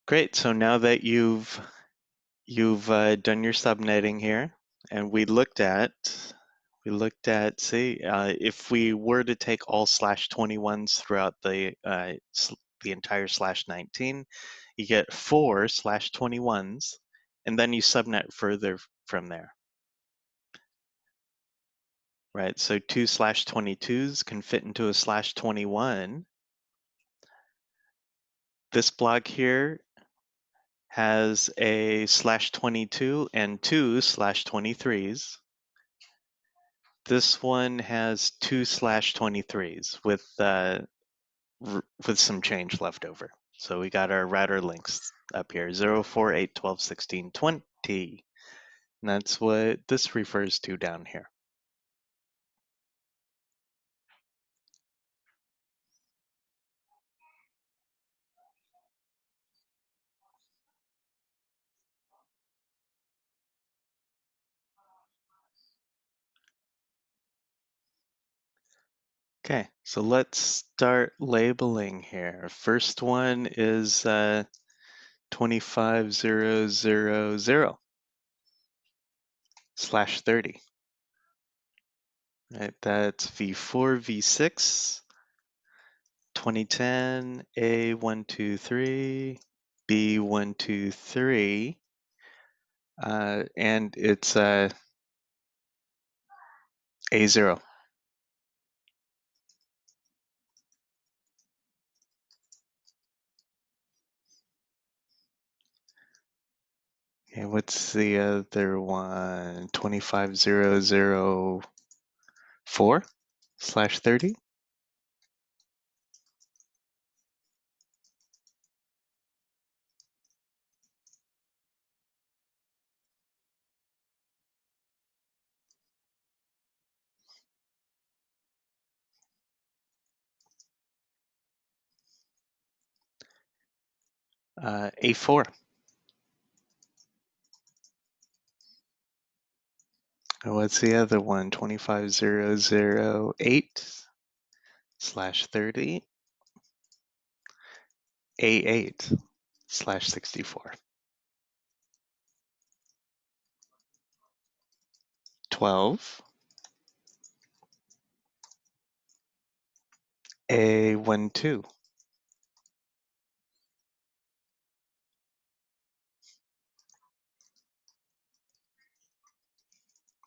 Great. So now that you've done your subnetting here, and we looked at see if we were to take all /21s throughout the entire /19, you get 4 /21s, and then you subnet further from there. Right, so 2 /22s can fit into a /21. This block here has a /22 and 2 /23s. This one has 2 /23s with some change left over. So we got our router links up here, 0, 4, 8, 12, 16, 20. And that's what this refers to down here. Okay, so let's start labeling here. First one is 25000/30. Right, that's V4, V6, 2010, A123, B123, and it's A0. Okay, what's the other one? 25004/30? A4. What's the other one? 25008/30, A8/64. 12, A12.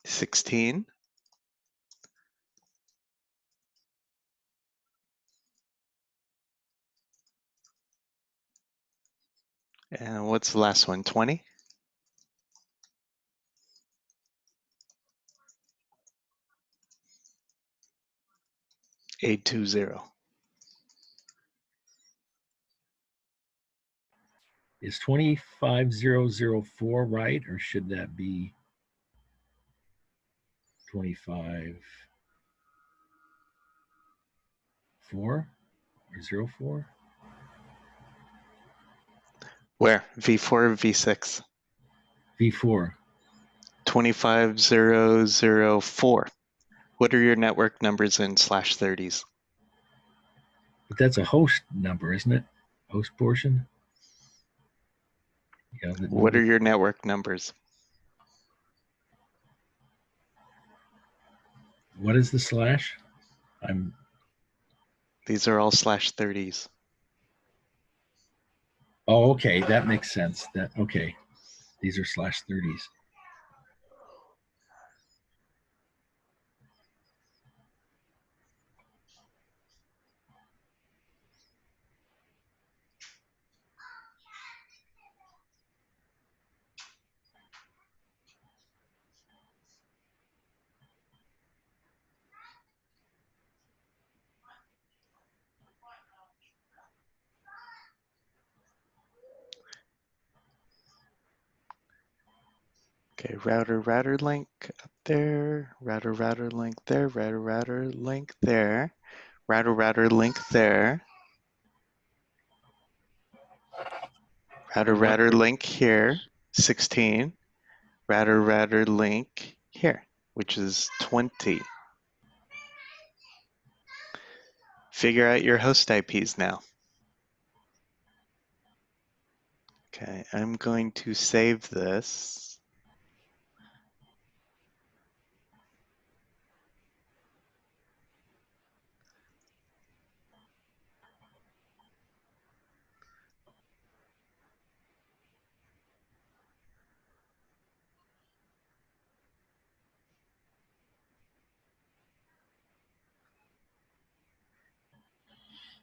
16, and what's the last one? 20? A20. Is 25004 right, or should that be 25 4 or 04? Where? V4 or V6? V4. 25004. What are your network numbers in /30s? But that's a host number, isn't it? Host portion? Yeah, What are your network numbers? What is the slash? These are all /30s. Oh, okay, that makes sense. Okay. These are /30s. Okay, router link up there, router link there, router link there, router link there, router link here, 16, router link here, which is 20. Figure out your host IPs now. Okay, I'm going to save this.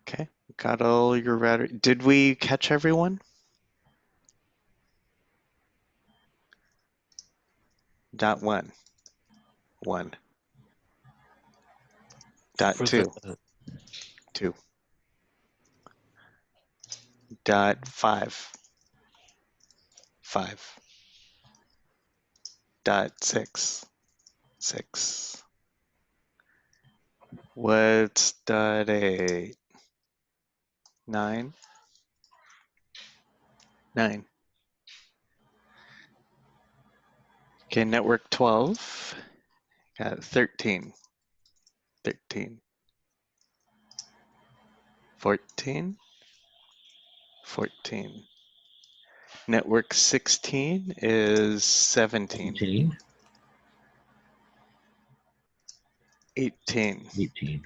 Okay, got all your router. Did we catch everyone? Dot one, one. Dot For the two. Dot five, five. Dot six. What's dot eight? Nine, nine. Okay, network 12. Got 13, 13. 14, 14. Network 16 is 17, 17, 18, 18,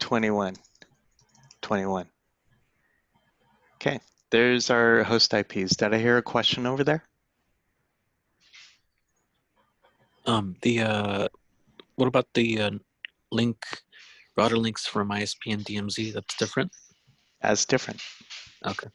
21, 21. Okay, there's our host IPs. Did I hear a question over there? what about the link router links from ISP and DMZ? That's different. As different. Okay.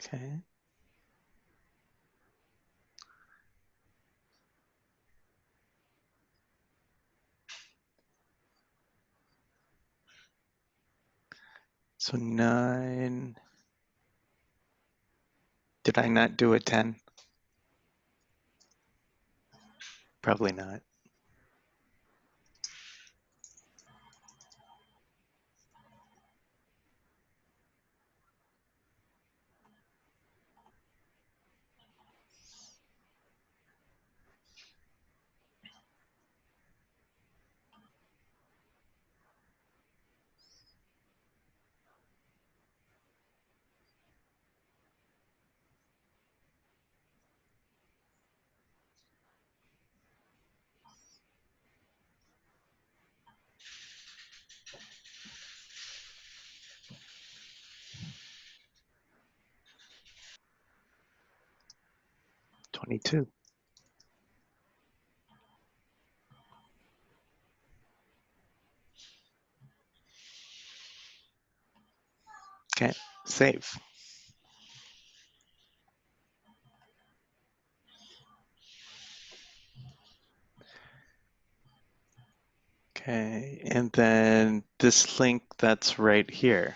Okay. So 9. Did I not do a 10? Probably not. $22. Okay, save. Okay, and then this link that's right here.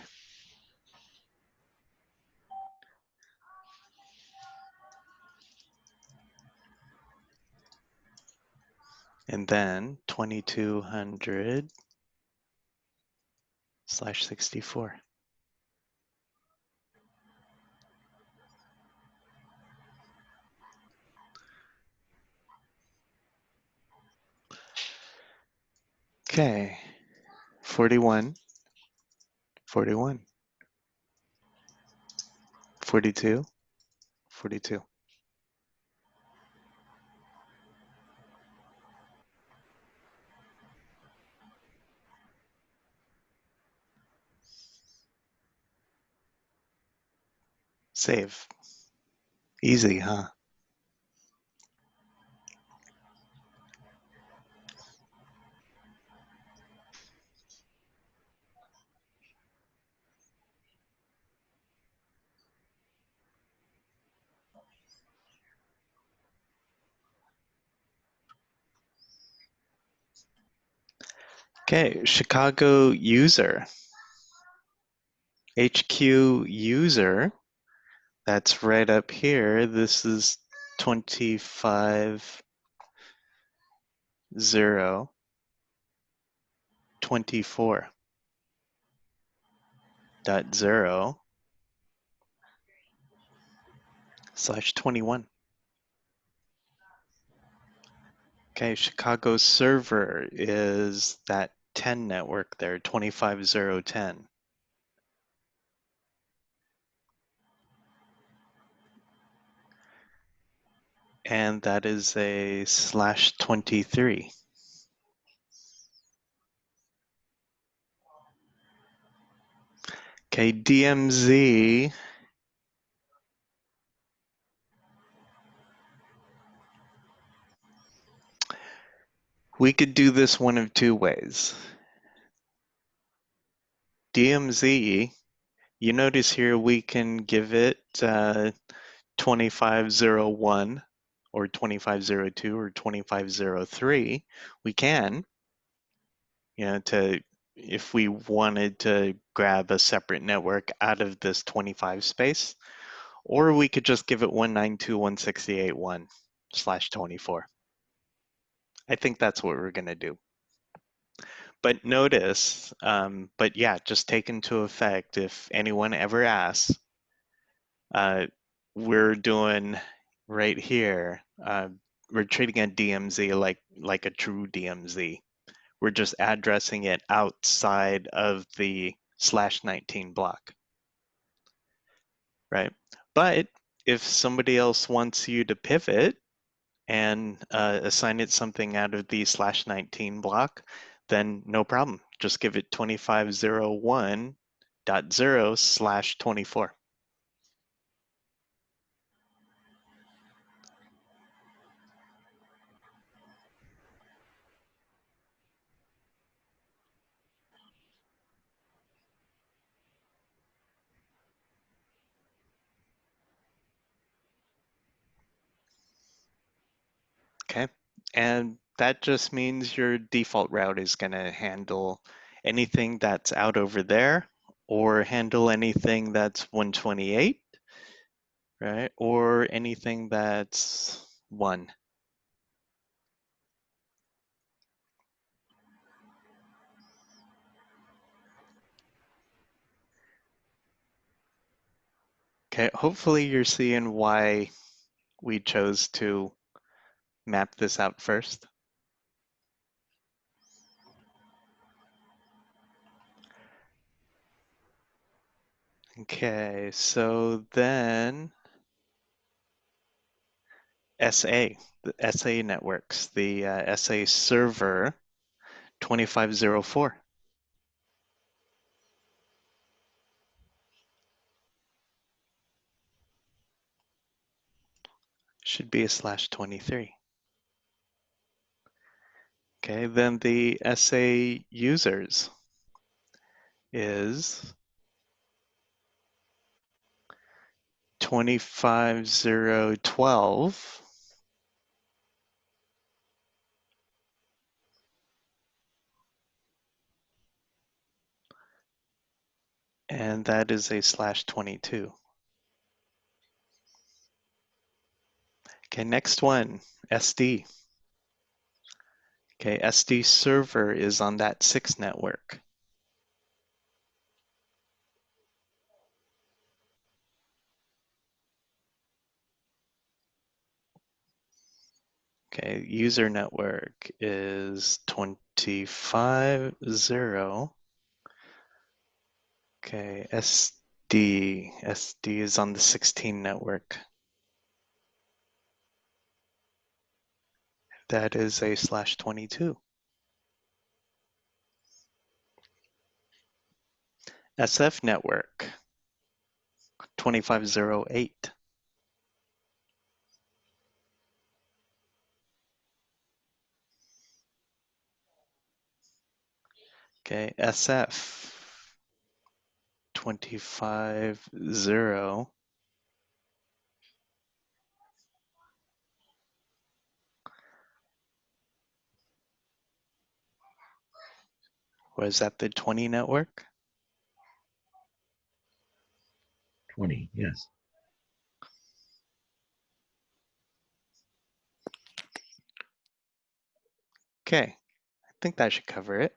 And then 2200/64. Okay, 41, 41, 42, 42. Save. Easy, huh? Okay, Chicago user, HQ user, that's right up here. This is 25.0.24. dot 0 slash 21. Okay, Chicago server is that 10 network there, 25010. And that is a slash 23. Okay, DMZ. We could do this one of two ways. DMZ, you notice here we can give it 2501 or 2502 or 2503. We can, if we wanted to grab a separate network out of this 25 space, or we could just give it 192.168.1/24. I think that's what we're going to do. But notice, but yeah, just take into effect if anyone ever asks, we're doing right here, we're treating a DMZ like a true DMZ. We're just addressing it outside of the /19 block, right? But if somebody else wants you to pivot and assign it something out of the /19 block, then no problem. Just give it 2501.0/24. Okay, and that just means your default route is going to handle anything that's out over there, or handle anything that's 128, right? Or anything that's 1. Okay, hopefully you're seeing why we chose to map this out first. Okay, so then SA, the SA networks, the SA server 2504. Should be a /23. Okay, then the SA users is 25012. And that is a /22. Okay, next one, SD. Okay, SD server is on that 6 network. Okay, user network is 250. Okay, SD is on the 16 network. That is a /22. SF network 2508. Okay, SF 250. Was that the 20 network? 20, yes. Okay, I think that should cover it.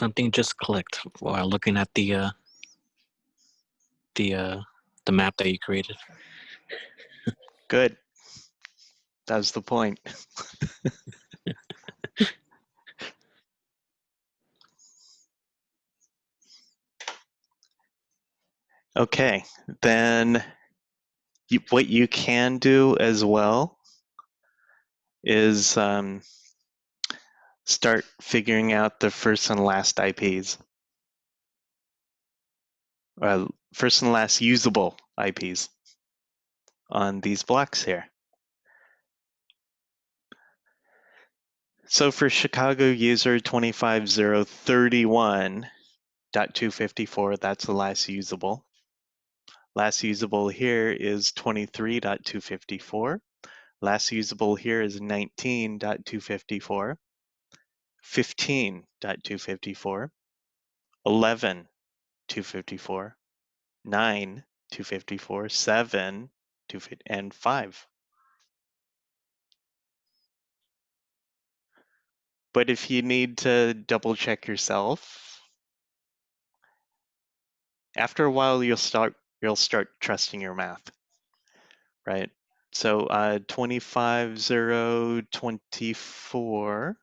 Something just clicked while looking at the map that you created. Good. That's the point. Okay, then what you can do as well is start figuring out the first and last IPs. First and last usable IPs on these blocks here. So for Chicago user 25031.254, that's the last usable. Last usable here is 23.254. Last usable here is 19.254, 15.254, 11.254, 9.254, 7, and 5. But if you need to double check yourself, after a while you'll start trusting your math, right? So 25024,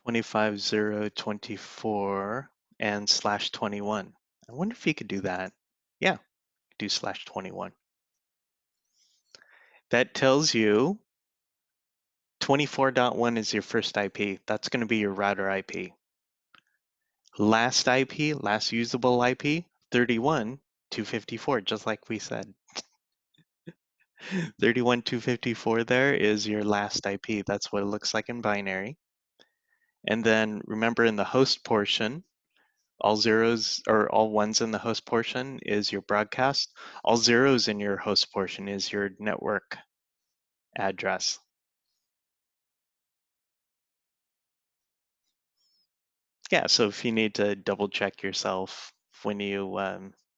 25024 and /21. I wonder if you could do that. Yeah, do /21. That tells you 24.1 is your first IP. That's going to be your router IP. Last IP, last usable IP, 31.254, just like we said. 31.254 there is your last IP. That's what it looks like in binary. And then remember in the host portion, all zeros or all ones in the host portion is your broadcast. All zeros in your host portion is your network address. Yeah, so if you need to double check yourself when you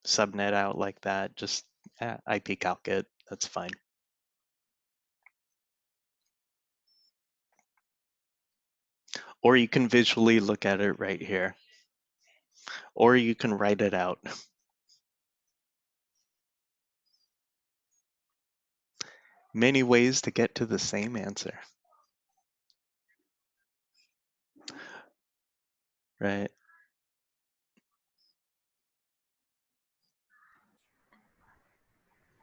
subnet out like that, just IP calc it, that's fine. Or you can visually look at it right here. Or you can write it out. Many ways to get to the same answer. Right?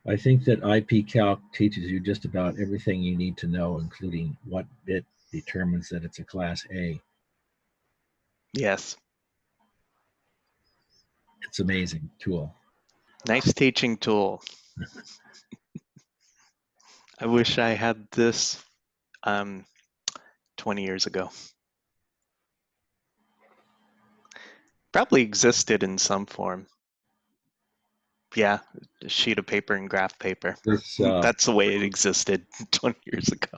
I think that IP calc teaches you just about everything you need to know, including what bit determines that it's a class A. Yes. It's amazing tool. Nice teaching tool. I wish I had this 20 years ago. Probably existed in some form. Yeah, a sheet of paper and graph paper. This, That's the way it existed 20 years ago.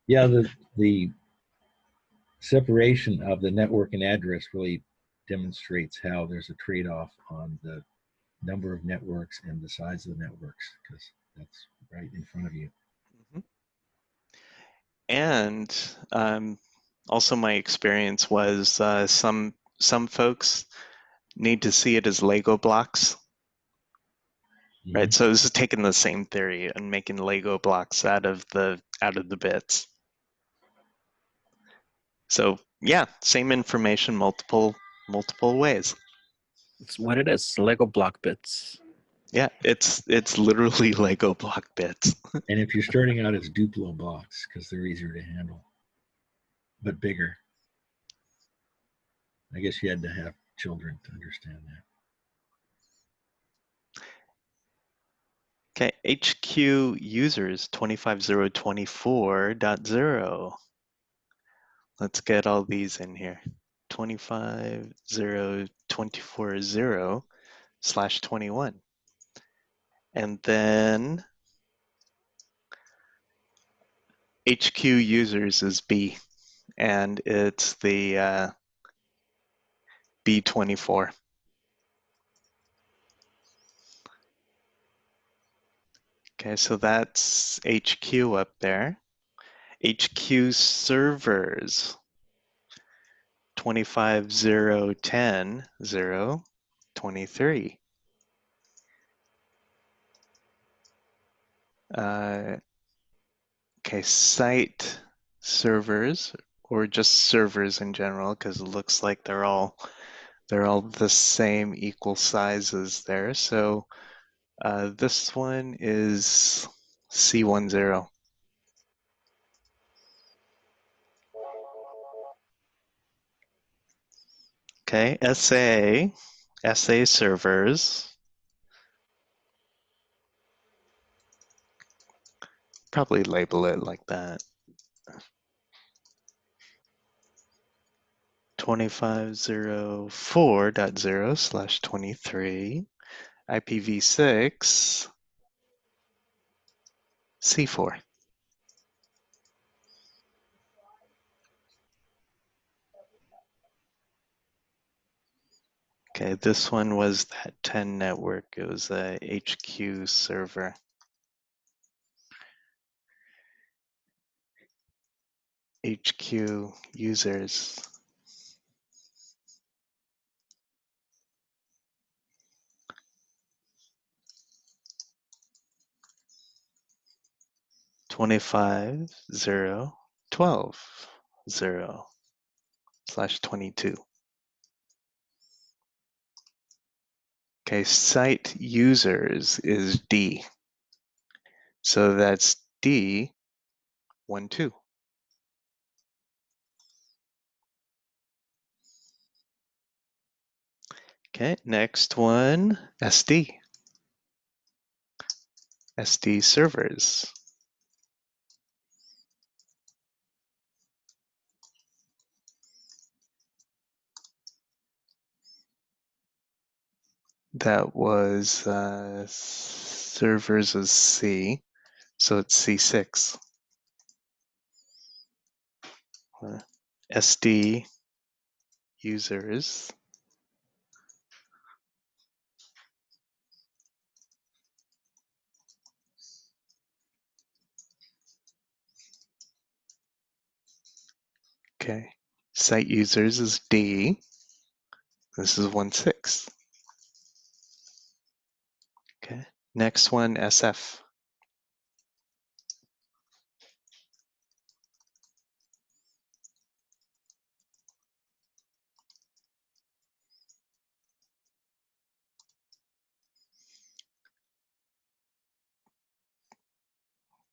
yeah, the separation of the network and address really demonstrates how there's a trade-off on the number of networks and the size of the networks, because that's right in front of you. Mm-hmm. And also my experience was some folks need to see it as Lego blocks. Mm-hmm. Right, so this is taking the same theory and making Lego blocks out of the bits. So yeah, same information, multiple ways. It's what it is. Lego block bits. Yeah, it's literally Lego block bits. And if you're starting out as Duplo blocks, because they're easier to handle, but bigger. I guess you had to have children to understand that. Okay, HQ users 25024.0. Let's get all these in here. 25024.0/21. And then HQ users is B, and it's the B24. Okay, so that's HQ up there. HQ servers. 25.0.10.0.23. Okay, site servers, or just servers in general, because it looks like they're all the same equal sizes there. So this one is C10. Okay, SA servers, probably label it like that. 25.04.0/23, IPv6, C4. Okay, this one was that 10 network. It was a HQ server. HQ users. (25.0.12.0/22). Okay, site users is D. So that's D12. Okay, next one, SD. SD servers. That was servers is C, so it's C6. SD users. Okay, site users is D. This is 1/6. Okay, next one, SF.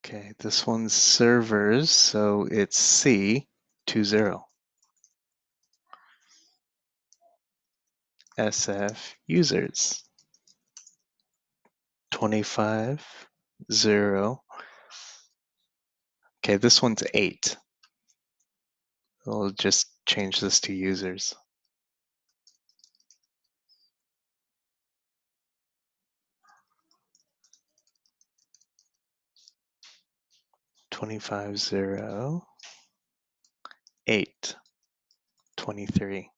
Okay, this one's servers, so it's C20. SF users. 25.0. Okay, this one's 8. We'll just change this to users. 25.0.8.23.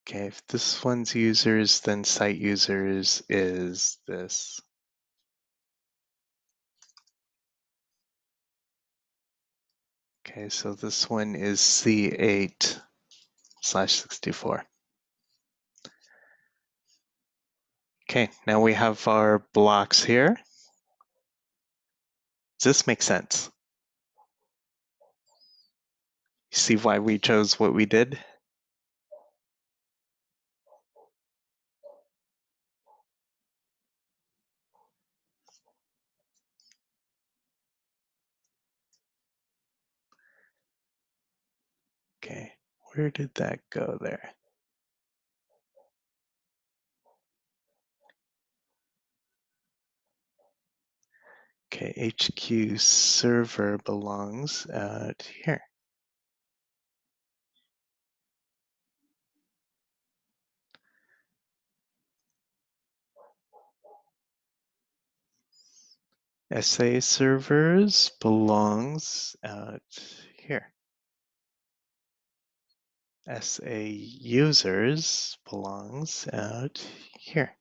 Okay, if this one's users, then site users is this. Okay, so this one is C8/64. Okay, now we have our blocks here. Does this make sense? You see why we chose what we did? Okay, where did that go there? Okay, HQ server belongs out here. SA servers belongs out here. SA users belongs out here.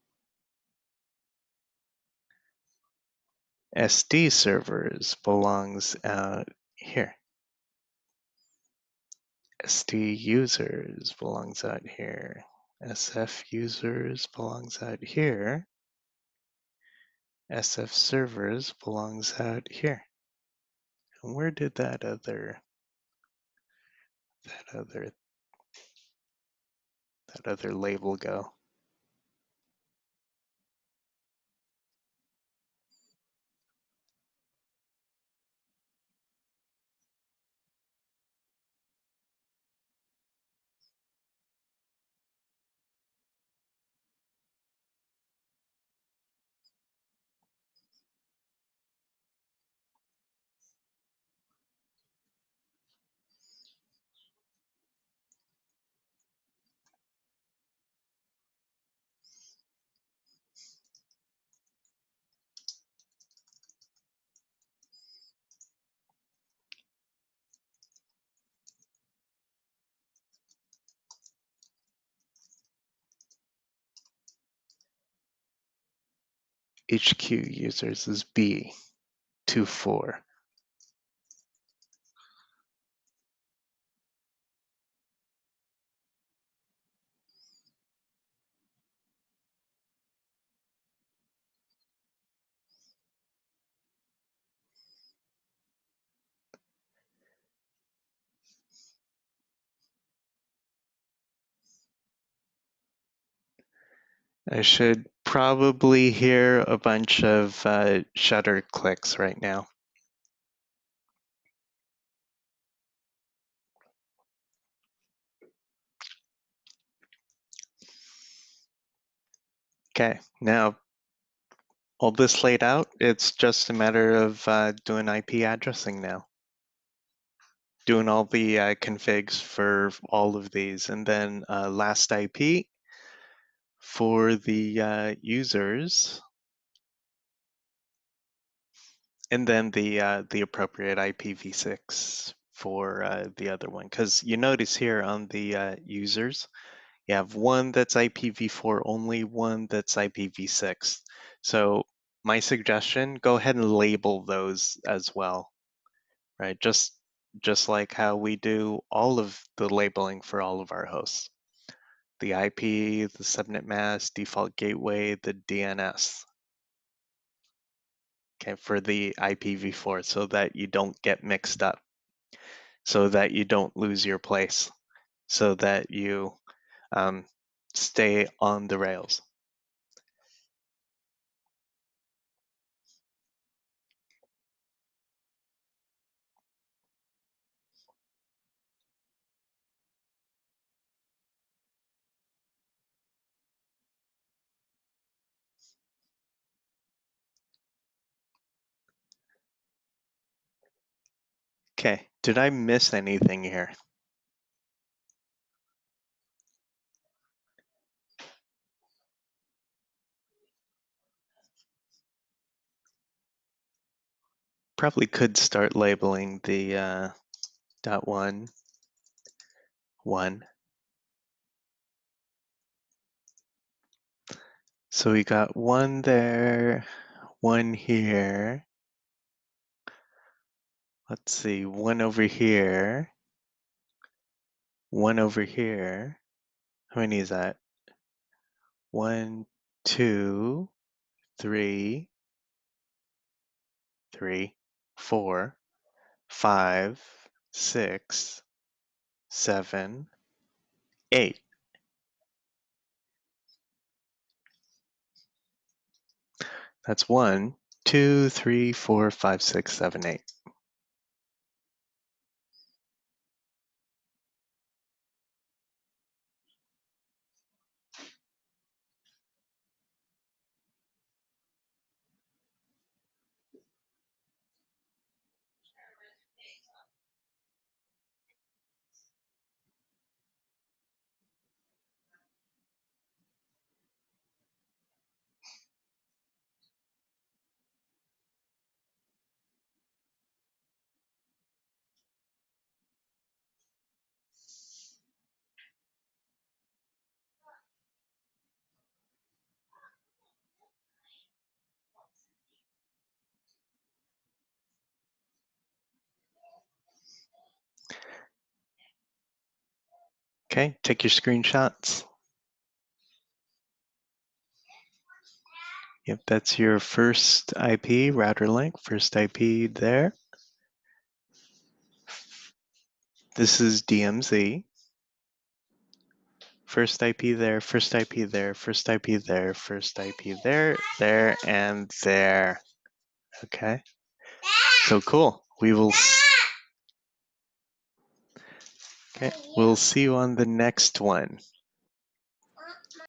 SD servers belongs out here. SD users belongs out here. SF users belongs out here. SF servers belongs out here. And where did that other label go? HQ users is B24. I should probably hear a bunch of shutter clicks right now. Okay, now all this laid out, it's just a matter of doing IP addressing now. Doing all the configs for all of these, and then last IP for the users, and then the appropriate IPv6 for the other one. Because you notice here on the users, you have one that's IPv4 only, one that's IPv6. So my suggestion, go ahead and label those as well, right? Just like how we do all of the labeling for all of our hosts. The IP, the subnet mask, default gateway, the DNS. Okay, for the IPv4, so that you don't get mixed up, so that you don't lose your place, so that you stay on the rails. Okay, did I miss anything here? Probably could start labeling the dot one. So we got one there, one here. Let's see, one over here, one over here. How many is that? 1, 2, 3, 4, 5, 6, 7, 8. That's 1, 2, 3, 4, 5, 6, 7, 8. Okay, take your screenshots. Yep, that's your first IP, router link, first IP there. This is DMZ. First IP there, first IP there, first IP there, first IP there, there, and there. Okay, so cool. Okay, we'll see you on the next one.